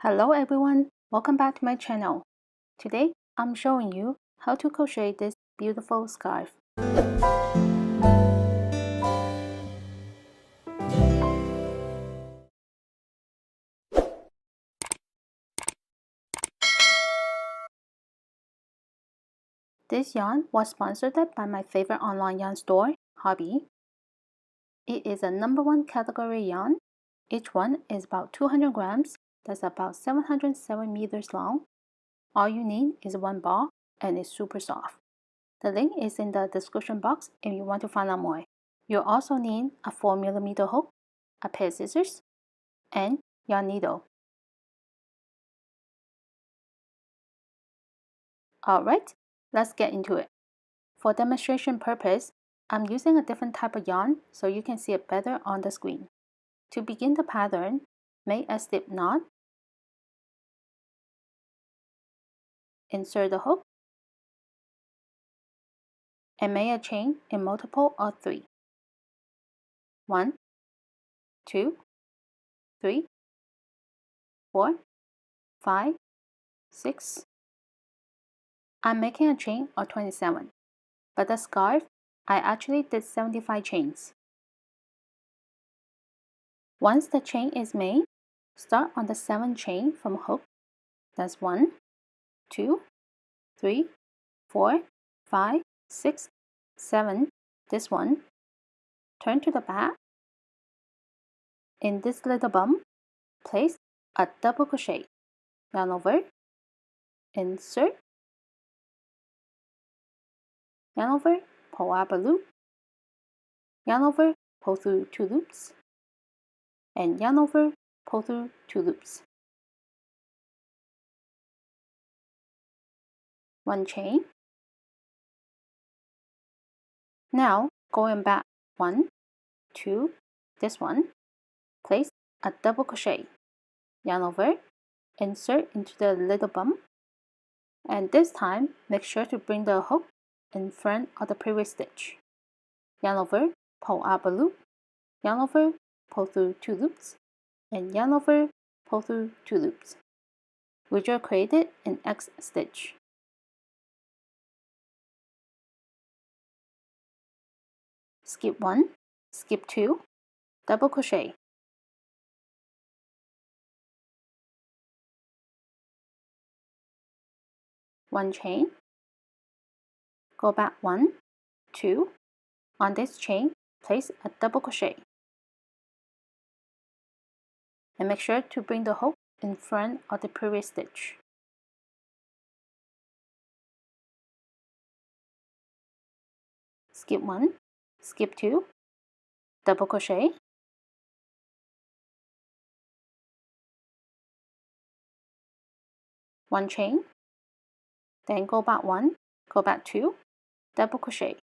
Hello everyone, welcome back to my channel. Today I'm showing you how to crochet this beautiful scarf. This yarn was sponsored by my favorite online yarn store, Hobby. It is a #1 category yarn. Each one is about 200 grams, that's about 707 meters long. All you need is one ball and it's super soft. The link is in the description box if you want to find out more. You'll also need a 4mm hook, a pair of scissors, and yarn needle. Alright, let's get into it. For demonstration purpose, I'm using a different type of yarn so you can see it better on the screen. To begin the pattern, make a slip knot, insert the hook, and make a chain in multiple of 3. 1, 2, 3, 4, 5, 6. I'm making a chain of 27, but the scarf, I actually did 75 chains. Once the chain is made, start on the 7th chain from hook. That's 1, 2, 3, 4, 5, 6, 7. This one. Turn to the back. In this little bump, place a double crochet. Yarn over, insert, yarn over, pull up a loop, yarn over, pull through 2 loops, and yarn over, pull through 2 loops. 1 chain. Now, going back 1, 2, this one, place a double crochet. Yarn over, insert into the little bump, and this time make sure to bring the hook in front of the previous stitch. Yarn over, pull up a loop, yarn over, pull through 2 loops, and yarn over, pull through 2 loops. We just created an X stitch. Skip 1, skip 2, double crochet. One chain, go back 1, 2. On this chain, place a double crochet. And make sure to bring the hook in front of the previous stitch. Skip 1, skip 2, double crochet, one chain, then go back 1, go back 2, double crochet.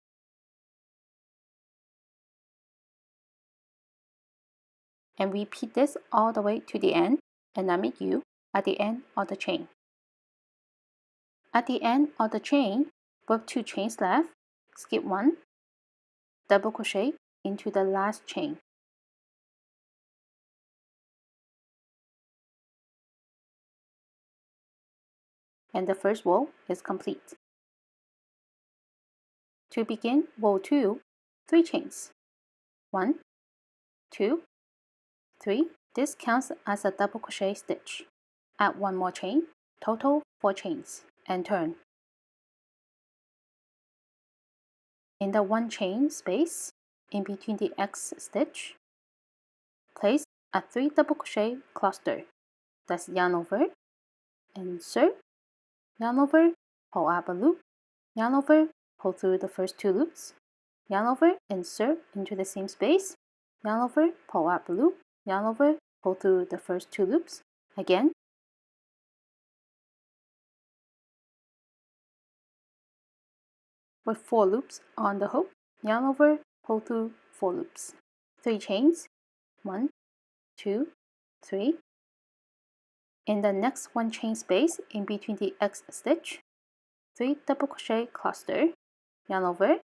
And repeat this all the way to the end, and I meet you at the end of the chain. At the end of the chain, with 2 chains left, skip 1, double crochet into the last chain. And the first row is complete. To begin row 2, 3 chains. 1, 2, 3. This counts as a double crochet stitch. Add 1 more chain, total 4 chains, and turn. In the 1 chain space, in between the X stitch, place a 3 double crochet cluster. That's yarn over, insert, yarn over, pull up a loop, yarn over, pull through the first 2 loops, yarn over, insert into the same space, yarn over, pull up a loop, yarn over, pull through the first 2 loops, again, with 4 loops on the hook, yarn over, pull through 4 loops. 3 chains, 1, 2, 3. In the next 1 chain space in between the X stitch, 3 double crochet cluster, yarn over,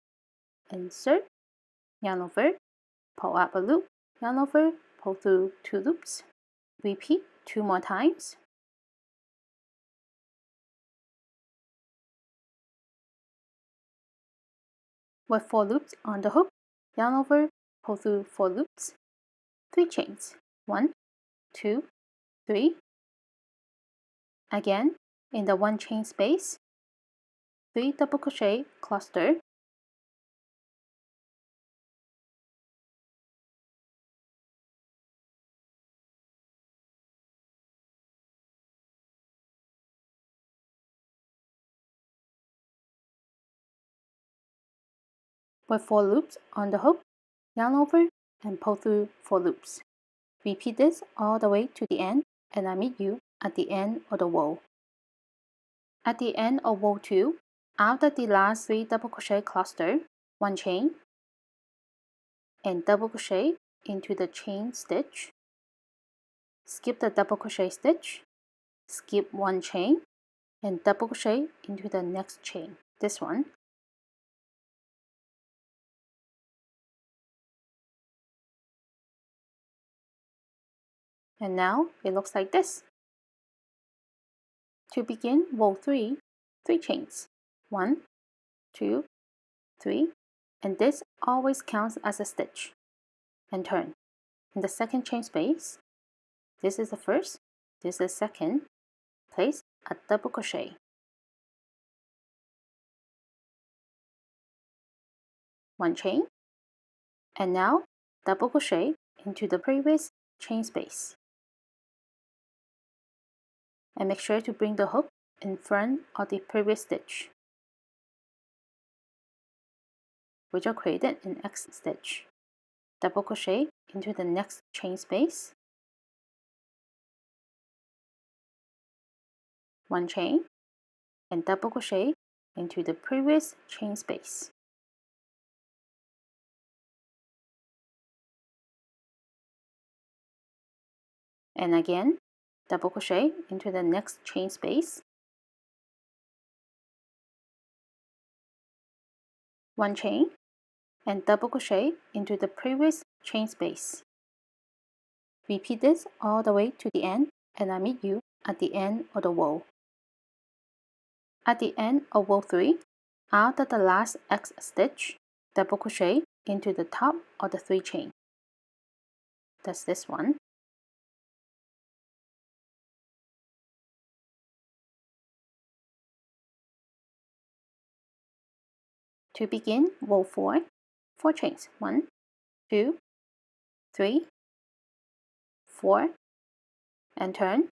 insert, yarn over, pull up a loop, yarn over, pull through 2 loops. Repeat 2 more times. with 4 loops on the hook, yarn over, pull through 4 loops, 3 chains, 1, 2, 3. Again, in the 1 chain space, 3 double crochet cluster, with 4 loops on the hook, yarn over, and pull through 4 loops. Repeat this all the way to the end, and I meet you at the end of the row. At the end of row 2, after the last 3 double crochet cluster, 1 chain, and double crochet into the chain stitch, skip the double crochet stitch, skip 1 chain, and double crochet into the next chain, this one. And now it looks like this. To begin row 3, 3 chains, 1, 2, 3, and this always counts as a stitch, and turn. In the second chain space, this is the first, this is the second, place a double crochet, 1 chain, and now double crochet into the previous chain space. And make sure to bring the hook in front of the previous stitch, which are created in X stitch. Double crochet into the next chain space, 1 chain, and double crochet into the previous chain space. And again, double crochet into the next chain space, 1 chain, and double crochet into the previous chain space. Repeat this all the way to the end, and I meet you at the end of the row. At the end of row 3, after the last X stitch, double crochet into the top of the 3 chain. That's this one. To begin row 4, 4 chains, 1, 2, 3, 4, and turn.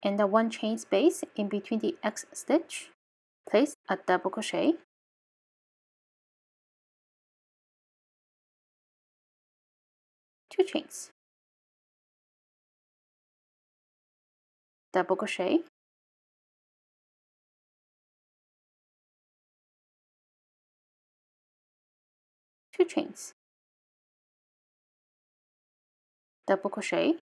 In the 1 chain space in between the X stitch, place a double crochet, 2 chains, double crochet, 2 chains, double crochet,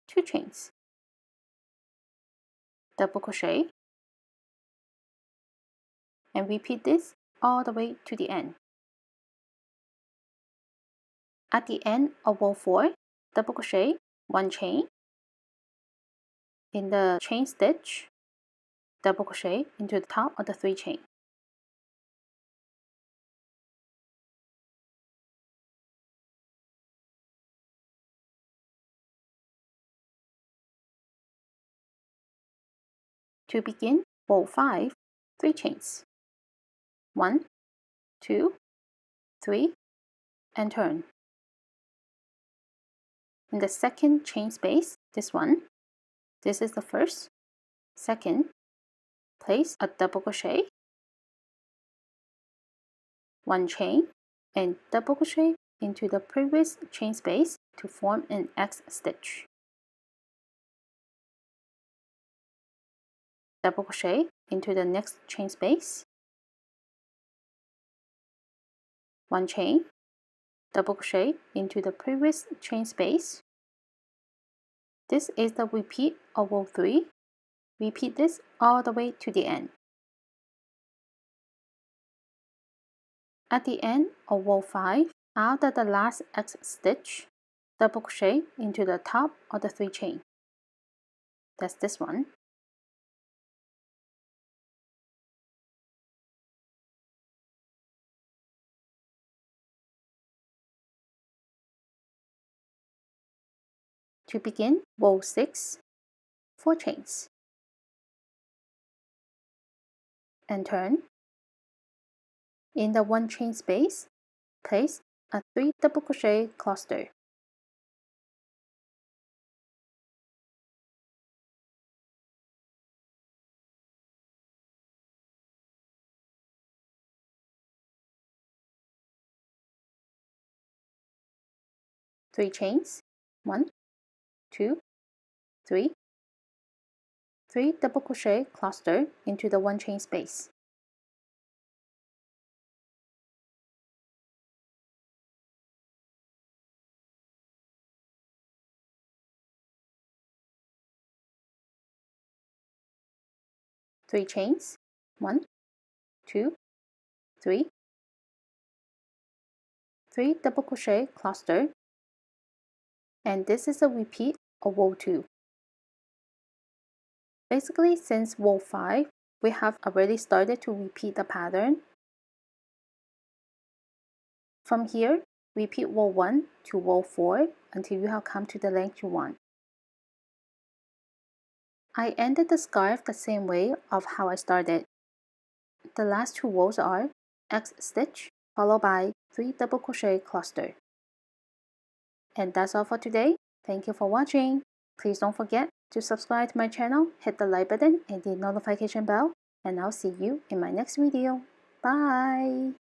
2 chains, double crochet, and repeat this all the way to the end. At the end of row 4, double crochet, 1 chain, in the chain stitch, double crochet into the top of the 3 chain. To begin row 5, 3 chains, 1, 2, 3, and turn. In the second chain space, this one, this is the first, second, place a double crochet, 1 chain, and double crochet into the previous chain space to form an X stitch. Double crochet into the next chain space, 1 chain, double crochet into the previous chain space. This is the repeat of row 3. Repeat this all the way to the end. At the end of row 5, after the last X stitch, double crochet into the top of the 3 chain. That's this one. To begin, row 6, 4 chains, and turn. In the 1 chain space, place a 3 double crochet cluster. Three chains, 1, 2, 3, 3 double crochet cluster into the 1 chain space. Three chains, 1, 2, 3, 3 double crochet cluster, and this is a repeat of row 2. Basically, since row 5, we have already started to repeat the pattern. From here, repeat row 1 to row 4 until you have come to the length you want. I ended the scarf the same way of how I started. The last 2 rows are X stitch followed by 3 double crochet cluster. And that's all for today. Thank you for watching. Please don't forget to subscribe to my channel, hit the like button and the notification bell, and I'll see you in my next video. Bye!